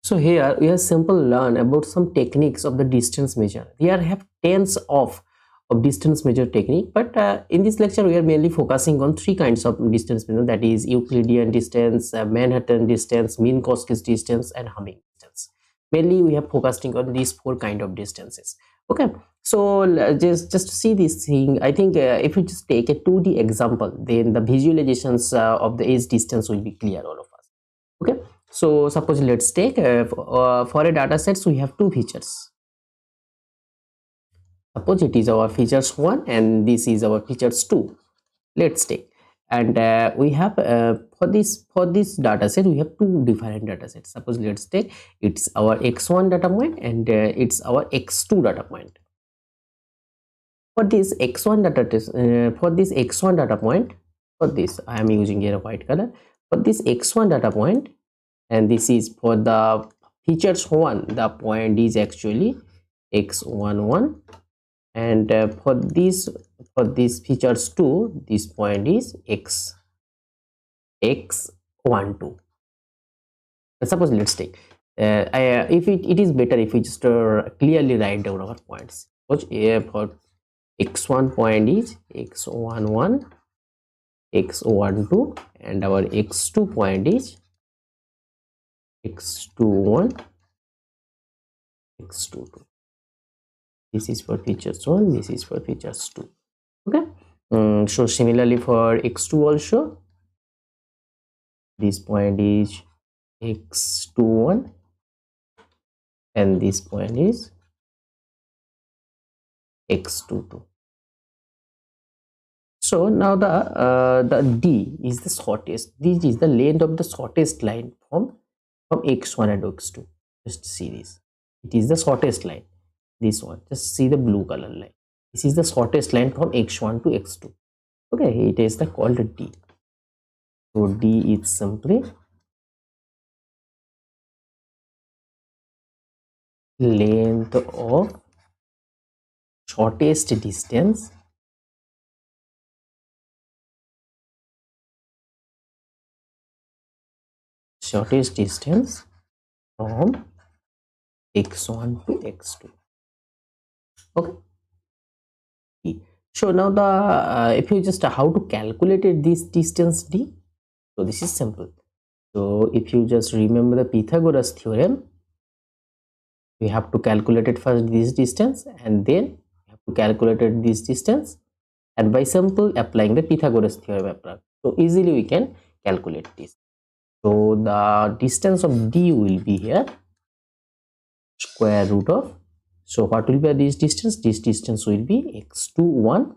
So here we have simple learn about some techniques of the distance measure. We have tens of distance measure technique, but in this lecture we are mainly focusing on three kinds of distance measure, that is Euclidean distance, Manhattan distance, Minkowski's distance, and Hamming distance. Mainly we have focusing on these four kind of distances. Okay, so just to see this thing, I think if you just take a 2D example, then the visualizations of the edge distance will be clear all of us. Okay, so suppose let's take for a data sets we have two features. Suppose it is our features 1 and this is our features 2. Let's take, and we have for this data set we have two different data sets. Suppose let's take it's our x1 data point and it's our x2 data point. For this x1 data point, for this I am using here a white color. For this x1 data point, and this is for the features 1, the point is actually x11, and for this features 2, this point is x12. And suppose let's take if it is better if we just clearly write down our points. Suppose for x1 point is x11, x12, and our x2 point is x21, x22. This is for features 1, this is for features 2. Okay, so similarly for x2 also, this point is x21 and this point is x22. So now the D is the shortest. This is the length of the shortest line from x1 and x2. Just see this. It is the shortest line. This one, just see the blue color line. This is the shortest line from x1 to x2. Okay, it is the called D. So D is simply length of shortest distance from x1 to x2. Okay, so now the if you just how to calculate this distance D, so this is simple. So if you just remember the Pythagoras theorem, we have to calculate it first this distance and then we have to calculate it this distance, and by simple applying the Pythagoras theorem, so easily we can calculate this. So the distance of D will be here square root of, so what will be this distance? This distance will be x21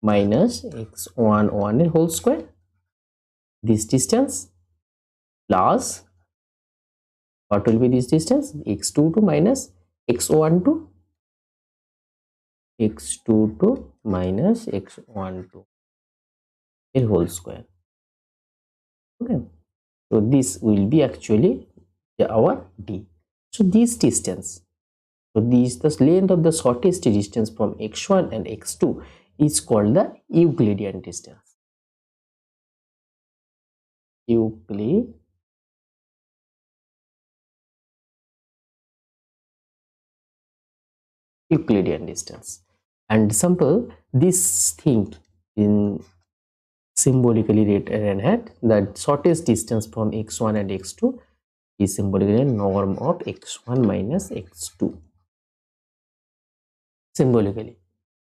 minus x11 whole square, this distance plus what will be this distance? x22 minus x12, x22 minus x12 whole square. Okay, so this will be actually our D. So this distance, so this the length of the shortest distance from x1 and x2 is called the Euclidean distance. Euclidean distance. And simple, this thing in symbolically written at the shortest distance from x1 and x2 is symbolically norm of x1 minus x2. Symbolically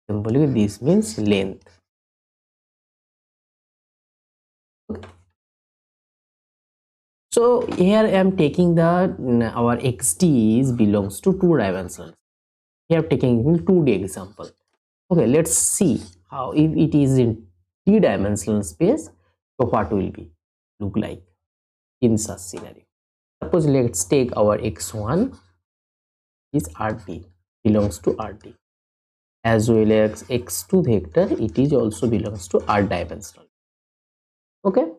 this means length. Okay. So here I am taking the our xd belongs to two dimensions. Here I am taking 2D example. Okay, let's see how if it is in three-dimensional space, so what will be look like in such scenario. Suppose let's take our x1 is Rd, belongs to Rd, as well as x2 vector, it is also belongs to R dimensional. Okay,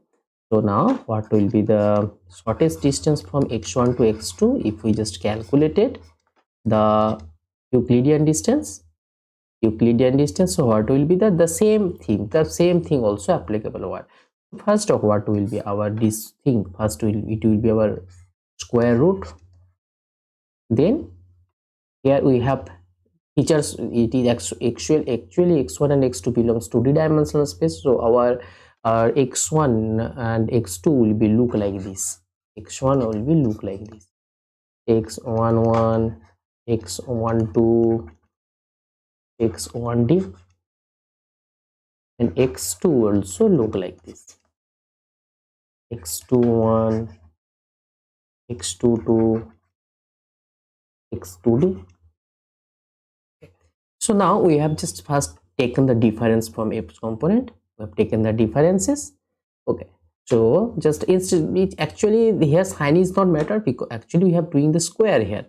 so now what will be the shortest distance from x1 to x2? If we just calculated the Euclidean distance, so what will be the same thing also applicable over. First of what will be our this thing, first it will be our square root. Then here we have features, it is actually x1 and x2 belongs to d-dimensional space, so our x1 and x2 will be look like this. X1 will be look like this, x11, x12, x1d, and x2 also look like this, x21, x22, x2d. So now we have just first taken the difference from f component, we have taken the differences. Okay, so just instead, actually here sign is not matter because actually we have doing the square here.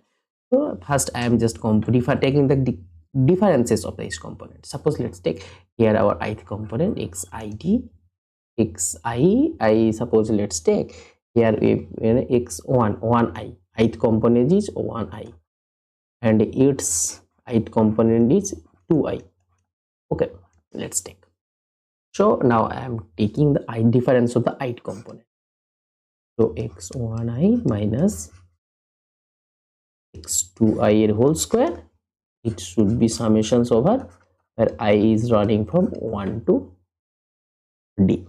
So first I am just taking the differences of this component. Suppose let's take here our ith component xid, xi, suppose let's take here x1 1i, ith component is 1i, and its ith component is 2i. Okay, let's take. So now I am taking the I difference of the ith component. So x1i minus x2i whole square, it should be summations over where I is running from 1 to d.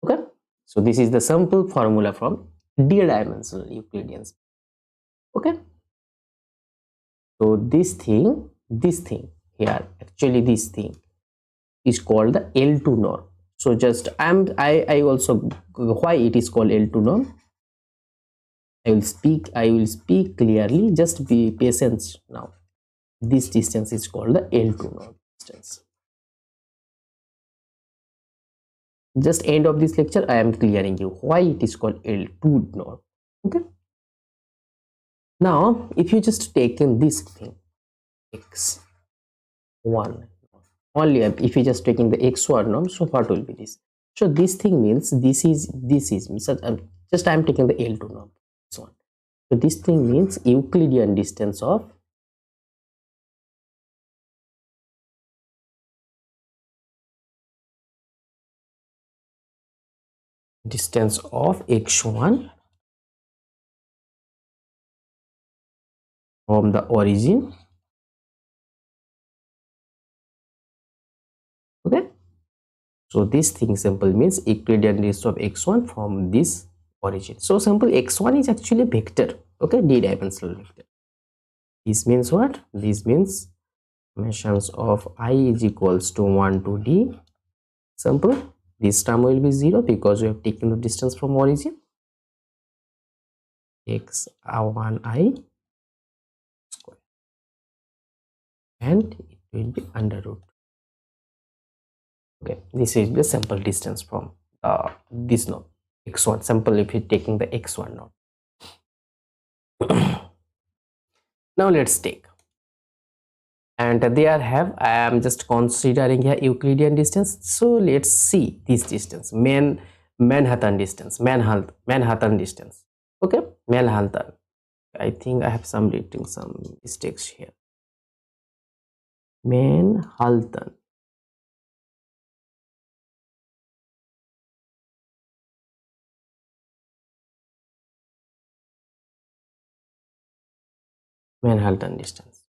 Okay, so this is the simple formula from d-dimensional Euclidean. Okay, so this thing here, actually this thing is called the L2 norm. So just I also, why it is called L2 norm, I will speak clearly, just be patient now. This distance is called the L2 norm distance. Just end of this lecture I am clearing you why it is called L2 norm. Okay, now if you just take in this thing x1 only, if you just taking the x1 norm, so what will be this? So this thing means this is just I am taking the L2 norm, this one. So this thing means Euclidean distance of x1 from the origin. Okay, so this thing simple means Euclidean distance of x1 from this origin. So simple, x1 is actually vector. Okay, d-dimensional vector. This means what? This means summations of I is equals to 1 to d. Simple, this term will be 0 because we have taken the distance from origin, x1i square, and it will be under root. Okay, this is the simple distance from this node x1. Simple if you're taking the x1 node. Now let's take, and there have, I am just considering here Euclidean distance. So let's see this distance, Manhaltan distance. Okay, Manhaltan. I think I have some mistakes here. Manhaltan. Manhaltan distance.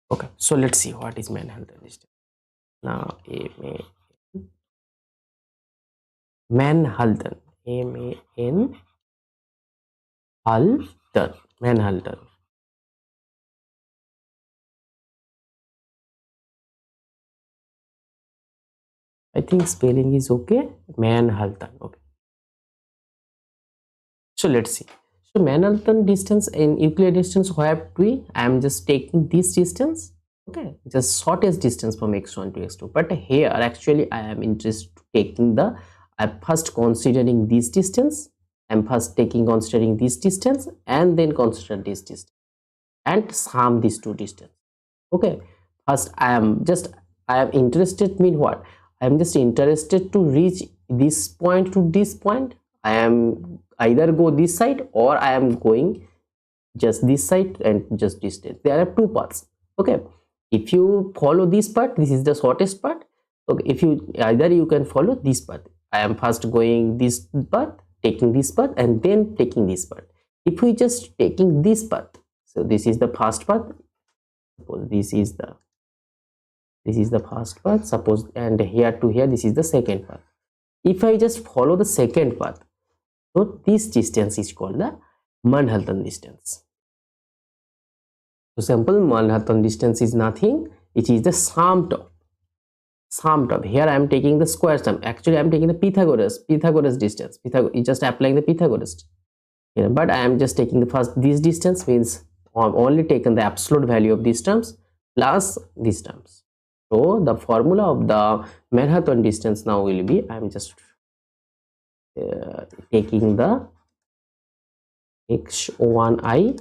Okay, so let's see what is Manhaltan distance. Now Manhaltan, Manhaltan. I think spelling is okay. Manhaltan. Okay. So let's see. So Manhaltan distance in Euclidean distance, where I am just taking this distance. Okay, just shortest distance from x1 to x2. But here actually I am interested taking the, I'm first considering this distance. I'm first considering this distance and then consider this distance and sum these two distance. Okay, first I am interested, mean what? I am just interested to reach this point to this point. I am either go this side or I am going just this side and just distance. There are two paths. Okay, if you follow this path, this is the shortest path. Okay, if you either you can follow this path. I am first going this path, taking this path, and then taking this path. If we just taking this path, so this is the first path. Suppose this is the first path. Suppose, and here to here, this is the second path. If I just follow the second path, so this distance is called the Manhaltan distance. So simple, Manhaltan distance is nothing. It is the sum of. Here I am taking the square sum. Actually, I am taking the Pythagoras distance. It's just applying the Pythagoras. Yeah, but I am just taking the first this distance, means I have only taken the absolute value of these terms plus these terms. So the formula of the Manhaltan distance now will be, I am just taking the x1i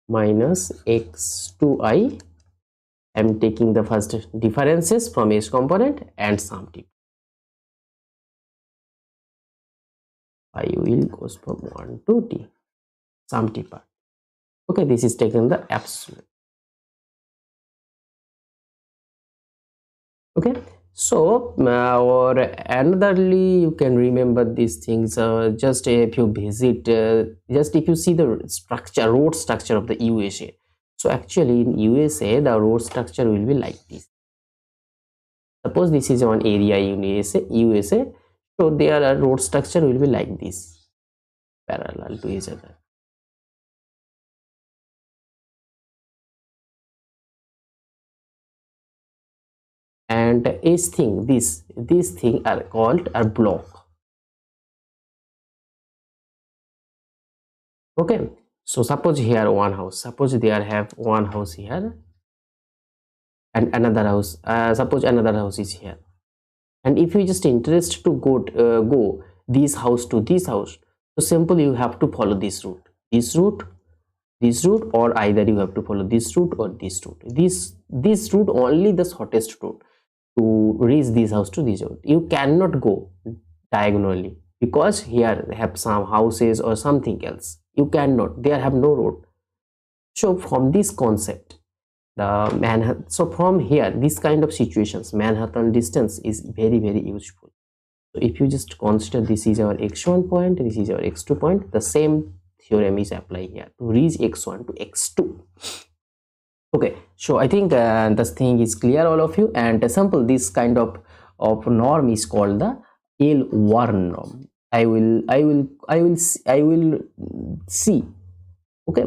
minus x2i. I am taking the first differences from each component and sum t. I will goes from 1 to t, sum t part. Okay, this is taken the absolute. Okay, so or anotherly you can remember these things. Just if you visit, just if you see the structure, road structure of the USA. So actually in USA the road structure will be like this. Suppose this is one area in USA, so their road structure will be like this, parallel to each other. And each thing, these things are called a block. Okay, so suppose here one house, suppose they have one house here and another house, suppose another house is here, and if you just interest to go this house to this house, so simple, you have to follow this route, or either you have to follow this route or this route. This route only the shortest route to reach this house to this route. You cannot go diagonally, because here have some houses or something else. You cannot, there have no road. So from this concept, so from here, this kind of situations, Manhaltan distance is very useful. So if you just consider this is our x1 point, this is our x2 point, the same theorem is applied here to reach x1 to x2. Okay, so I think this thing is clear, all of you. And sample, this kind of norm is called the L1 norm. I will see. Okay,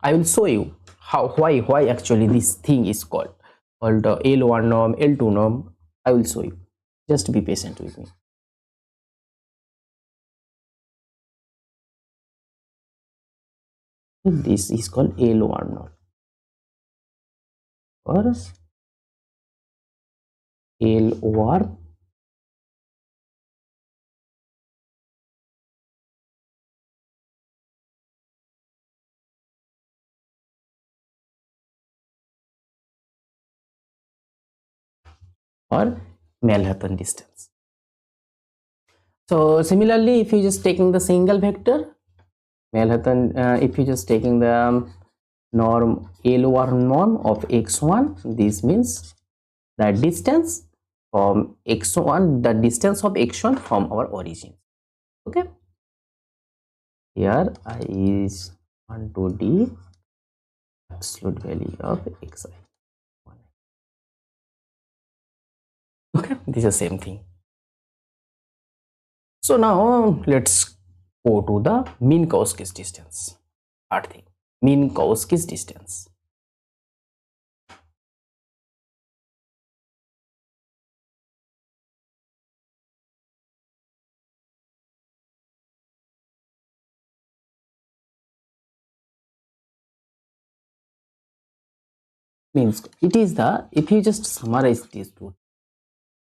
I will show you why actually this thing is called L1 norm, L2 norm. I will show you. Just be patient with me. This is called L1 norm or L1 or Manhaltan distance. So similarly, if you just taking the single vector Manhaltan, if you just taking the norm L1 norm of x1, this means the distance from x1, the distance of x1 from our origin. Okay, here I is 1 to d, absolute value of xi. Okay, this is the same thing. So now let's go to the Minkowski's distance. Third thing, Minkowski's distance. Means it is the, if you just summarize these two,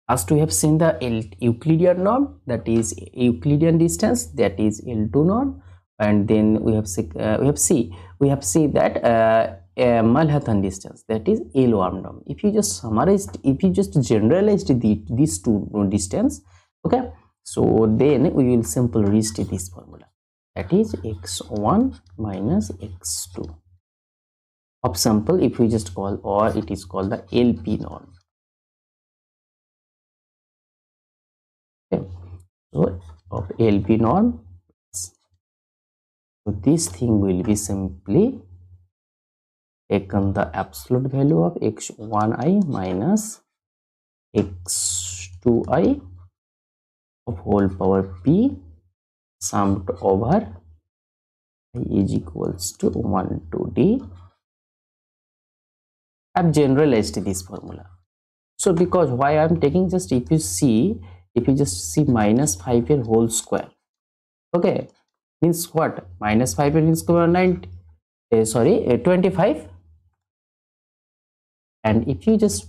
first we have seen the Euclidean norm, that is Euclidean distance, that is L2 norm, and then we have seen that Manhaltan distance, that is L1 norm. If you just summarized, if you just generalized these two distance, okay, so then we will simply reach this formula, that is x1 minus x2 of sample, if we just call, or it is called the LP norm. Okay, so of LP norm, so this thing will be simply taken the absolute value of x1i minus x2i of whole power p summed over I is equals to 1 to d. I've generalized this formula. So because why I'm taking, just if you just see minus 5 here whole square, okay, means what? Minus 5 here means 25, and if you just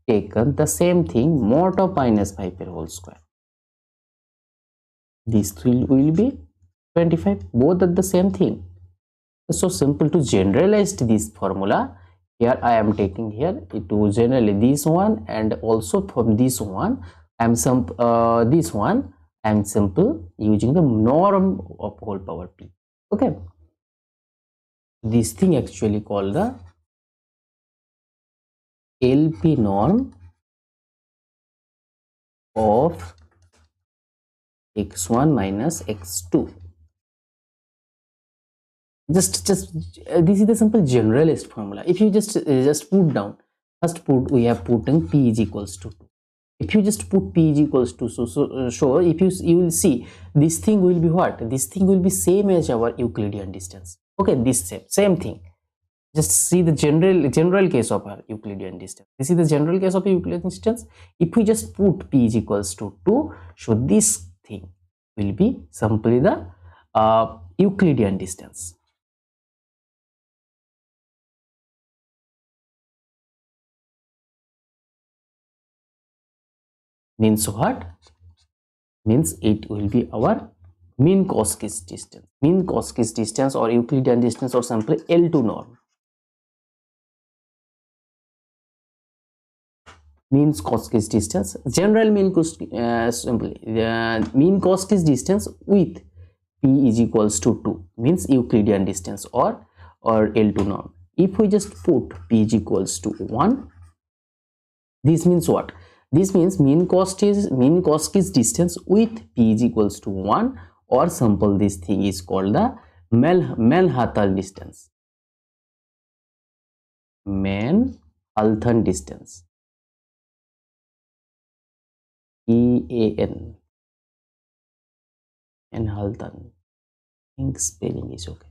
taken the same thing mod of minus 5 here whole square, these three will be 25, both are the same thing. It's so simple to generalize this formula. Here I am taking here to generally this one, and also from this one I am this one I am simple using the norm of whole power p. Okay, this thing actually called the LP norm of x1 minus x2. Just this is the simple generalist formula. If you just put down, first we have put in p is equals to 2. If you just put p is equals to, so if you will see this thing will be what? This thing will be same as our Euclidean distance. Okay, this same thing. Just see the general case of our Euclidean distance. This is the general case of Euclidean distance. If we just put p is equals to 2, so this thing will be simply the Euclidean distance. Means what? Means it will be our Minkowski's distance. Minkowski's distance or Euclidean distance, or simply L2 norm. Minkowski's distance, general Minkowski, simply the Minkowski's distance with p is equals to 2 means Euclidean distance or L2 norm. If we just put p is equals to 1, this means what? This means Minkowski's distance with p is equals to 1, or simple this thing is called the Manhaltan distance. Manhaltan distance. EAN. Manhaltan. I think spelling is okay.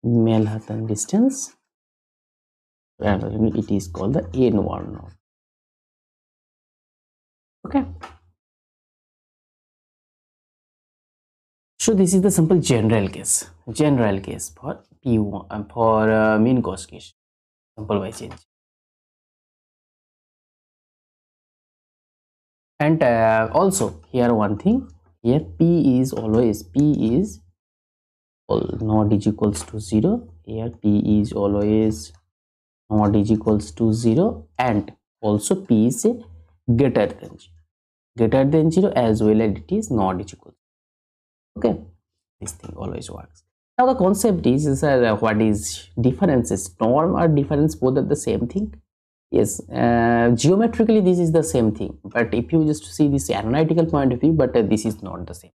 Manhaltan distance. It is called the N1 norm. Okay. So this is the simple general case for P1 and for Minkowski simple by change. And also here one thing, here p is not is equals to 0. Here p is always not is equals to 0, and also p is greater than 0 as well as it is not is equal. Okay, this thing always works. Now the concept is what is differences? Norm or difference, both are the same thing. Yes, geometrically this is the same thing, but if you just see this analytical point of view, but this is not the same.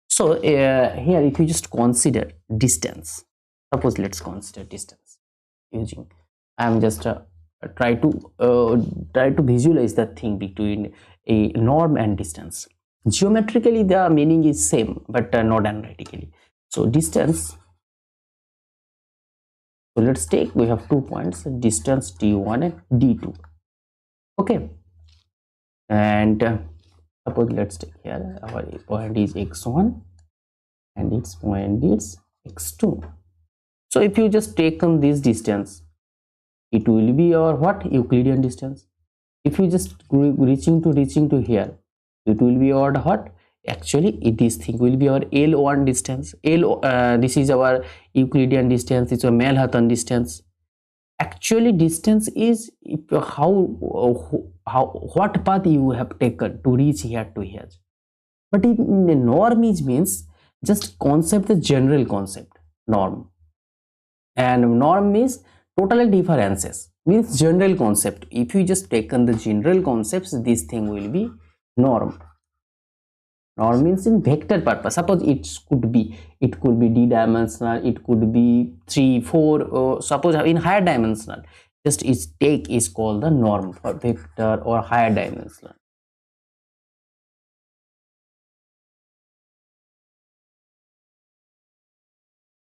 So here if you just consider distance, suppose let's consider distance using, I am just try to visualize the thing between a norm and distance. Geometrically the meaning is same, but not analytically. So distance, so let's take, we have 2 points, distance d1 and d2. Okay, and suppose let's take here our point is x1 and its point is x2. So if you just take this distance, it will be your what? Euclidean distance. If you just reaching to here, it will be your what? Actually this thing will be our L1 distance. This is our Euclidean distance, it's a Manhaltan distance. Actually distance is what path you have taken to reach here to here. But in the norm is means just concept, the general concept norm, and norm means totally differences, means general concept. If you just taken the general concepts, this thing will be norm. Norm means in vector purpose. Suppose it could be d-dimensional, it could be 3 4, suppose in higher dimensional, just its take is called the norm for vector or higher dimensional.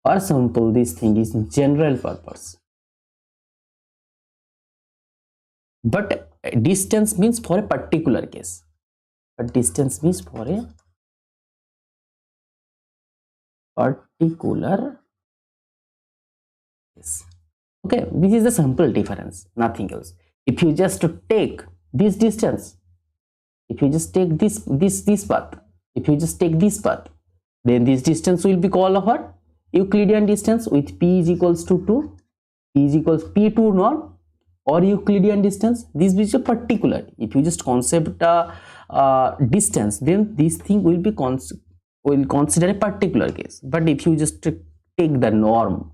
For example, this thing is general purpose, but distance means for a particular case. But distance means for a particular case. Okay, this is the simple difference, nothing else. If you just take this distance, if you just take this path, if you just take this path, then this distance will be called what? Euclidean distance with p is equals to 2, p is equals p2 norm, or Euclidean distance. This is a particular. If you just concept distance, then this thing will be will consider a particular case. But if you just take the norm,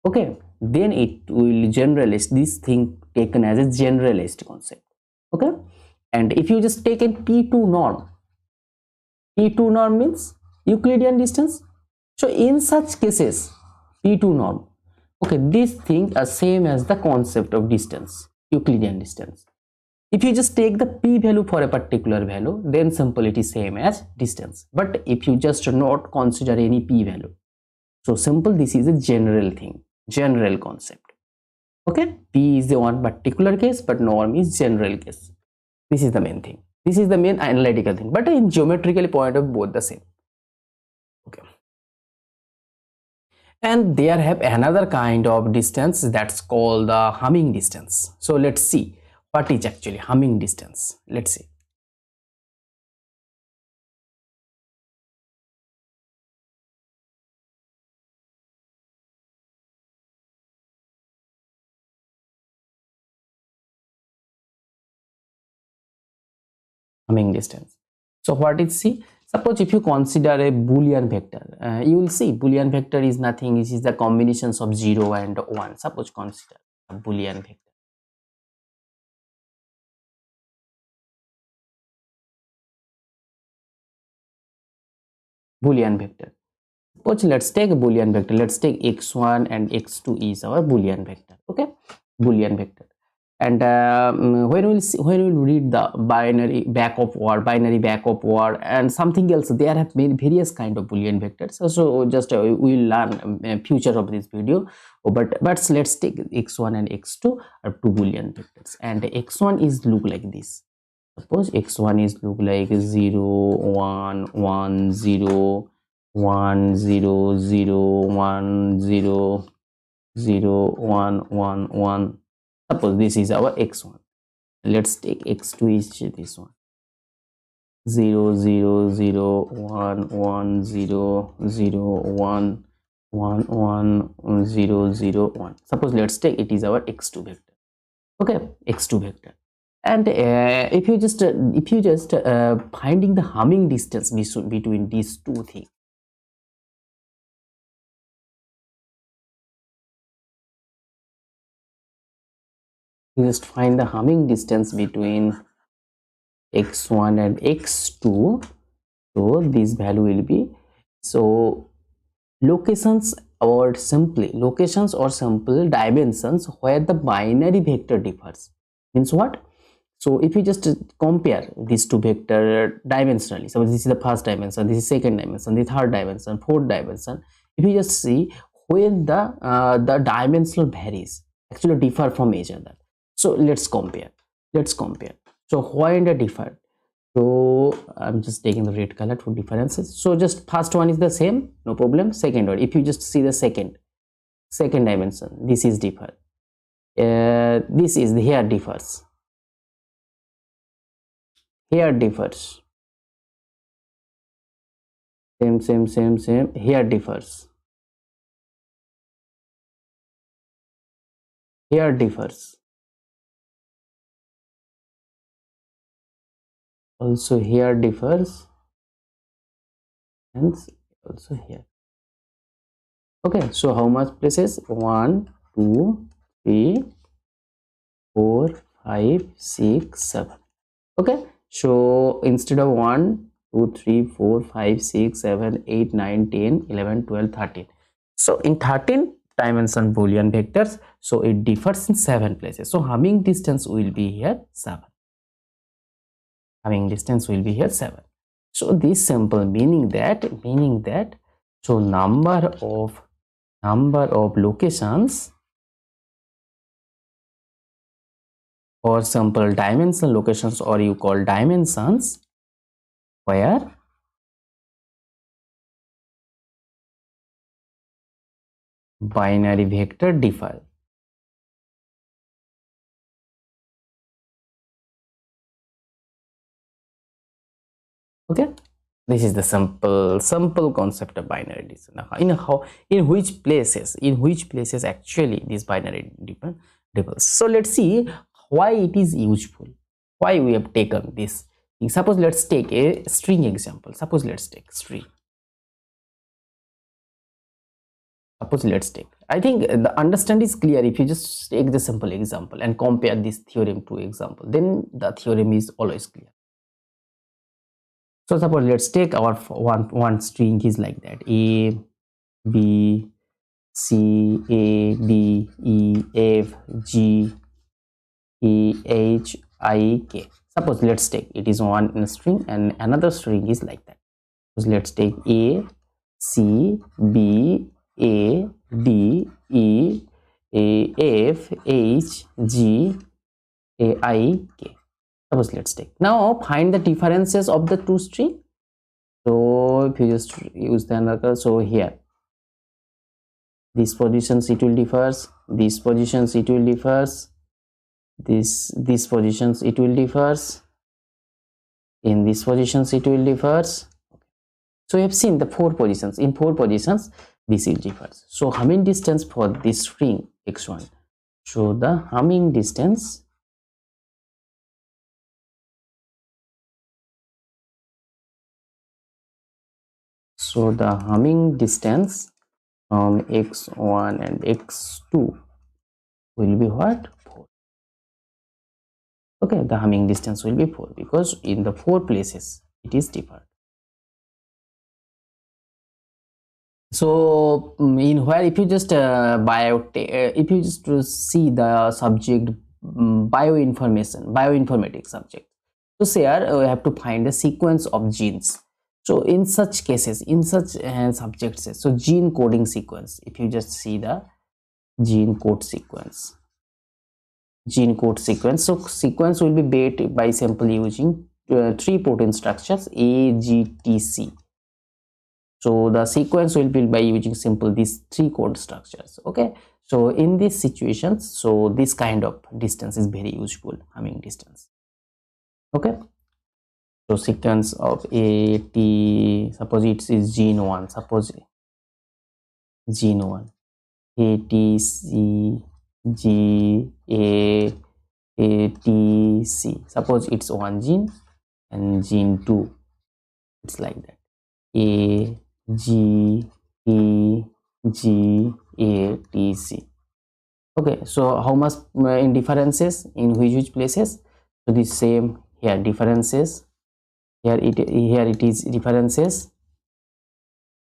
okay, then it will generalize, this thing taken as a generalized concept. Okay, and if you just take a p2 norm, p2 norm means Euclidean distance. So in such cases, p2 norm, okay, these things are same as the concept of distance, Euclidean distance. If you just take the p value for a particular value, then simple it is same as distance. But if you just not consider any p value, so simple, this is a general thing, general concept. Okay, p is the one particular case, but norm is general case. This is the main thing. This is the main analytical thing, but in geometrical point of both the same. Okay, and there have another kind of distance that's called the Hamming distance. So let's see what is actually Hamming distance. Let's see. Hamming distance. So what is C? Suppose if you consider a Boolean vector, you will see Boolean vector is nothing, it is the combinations of 0 and 1. Suppose consider a Boolean vector. Boolean vector. Suppose let's take a Boolean vector. Let's take x1 and x2 is our Boolean vector. Okay, Boolean vector. And when we'll read the binary back of war and something else, there have been various kind of Boolean vectors. So just we'll learn future of this video. But let's take x1 and x2 are two Boolean vectors, and x1 is look like this. Suppose x1 is look like 0 1 1 0 1 0 0 1 0 0 1 1 1. Suppose this is our x1. Let's take x2 is this one, 0 0 0 1 1 0 0 1 1 1 0 0 1. Suppose let's take it is our x2 vector. Okay, x2 vector. And if you just finding the Hamming distance between these two things, you just find the Hamming distance between x1 and x2. So this value will be, so locations or simple dimensions where the binary vector differs, means what? So if you just compare these two vector dimensionally, so this is the first dimension, this is second dimension, the third dimension, fourth dimension. If you just see when the dimensional varies, actually differ from each other. So let's compare. So when they differ, so I'm just taking the red color for differences. So just first one is the same, no problem. Second one, if you just see the second dimension, this is differ. This is here differs. Here differs. Same. Here differs. Here differs. Also here differs. And also here. Okay, so how much places? 1 2 3 4 5 6 7. Okay, so instead of 1 2 3 4 5 6 7 8 9 10 11 12 13, so in 13 dimension Boolean vectors, so it differs in 7 places. So humming distance will be here 7. Humming distance will be here 7. So this simple meaning that so number of locations or simple dimension locations, or you call dimensions, where binary vector differ. Okay, this is the simple concept of binary division. In which places actually this binary differs. So let's see why it is useful, why we have taken this. Suppose let's take a string example. Suppose let's take string. I think the understand is clear if you just take the simple example and compare this theorem to example, then the theorem is always clear. So suppose let's take our one string is like that: A, B, C, A, D, E, F, G, E, H, I, K. Suppose let's take it is one string and another string is like that. So let's take A, C, B, A, D, E, A, F, H, G, A, I, K. Suppose let's take. Now find the differences of the two string. So if you just use the another, so here these positions it will differs, these positions it will differs, these positions it will differs, in these positions it will differs. So you have seen the 4 positions. In 4 positions this is differs. So humming distance for this string x1. So the humming distance from x1 and x2 will be what? 4. Okay, the humming distance will be 4 because in the 4 places it is different. So in where if you just if you just see the subject bioinformatics subject, so here we have to find a sequence of genes. So in such cases, in such subjects, so gene coding sequence, if you just see the gene code sequence, so sequence will be made by simply using 3 protein structures A, G, T, C. So the sequence will be by using simple these 3 code structures. Okay, so in these situations, so this kind of distance is very useful, humming distance. Okay, so sequence of A, T, suppose it is gene 1, suppose gene 1, A, T, C, G, A, T, C. Suppose it's one gene, and gene 2 it's like that: A, G, E, G, A, T, C. Okay, so how much in differences in which places? So the same here, differences here, it is differences,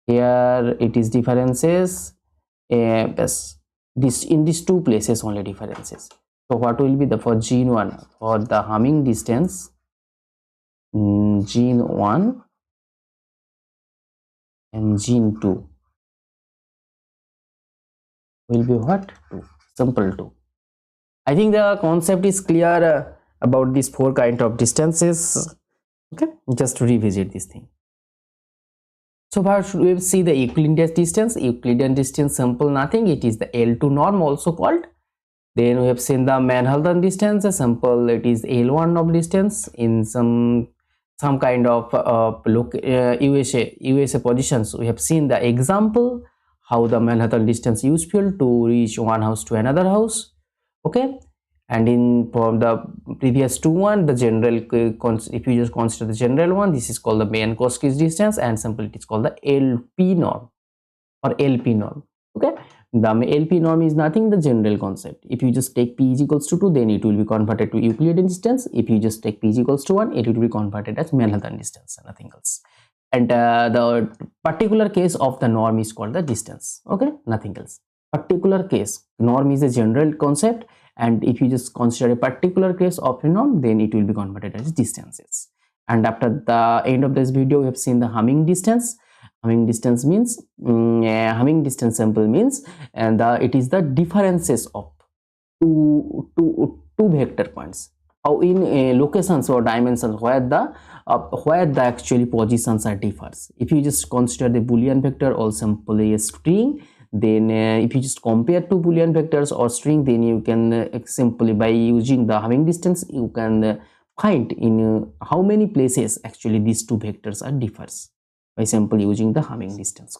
here it is differences. Yes, this in these 2 places only differences. So what will be the for gene 1 for the humming distance? Gene 1 and gene 2 will be what? 2. Simple 2. I think the concept is clear about these 4 kind of distances. Okay, just to revisit this thing. So first we see the Euclidean distance. Euclidean distance, simple nothing, it is the L2 norm also called. Then we have seen the Manhaltan distance, simple, it is L1 of distance in some kind of USA positions. We have seen the example how the Manhattan distance useful to reach one house to another house. Okay, And in from the previous two one, the general if you just consider the general one, this is called the Minkowski's distance, and simply it is called the LP norm or LP norm. Okay, the LP norm is nothing the general concept. If you just take p is equals to 2, then it will be converted to Euclidean distance. If you just take p is equals to 1, it will be converted as Manhaltan distance, nothing else. And the particular case of the norm is called the distance. Okay, nothing else. Particular case, norm is a general concept, and if you just consider a particular case of a norm, then it will be converted as distances. And after the end of this video, we have seen the Hamming distance. Hamming distance means Hamming distance sample means, and it is the differences of two vector points, how in locations or dimensions where the actually positions are differs. If you just consider the Boolean vector or simply a string, then if you just compare two Boolean vectors or string, then you can simply by using the Hamming distance you can find in how many places actually these two vectors are differs by simply using the Hamming distance.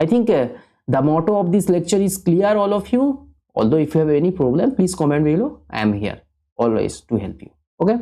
I think the motto of this lecture is clear, all of you. Although if you have any problem, please comment below. I am here always to help you. Okay.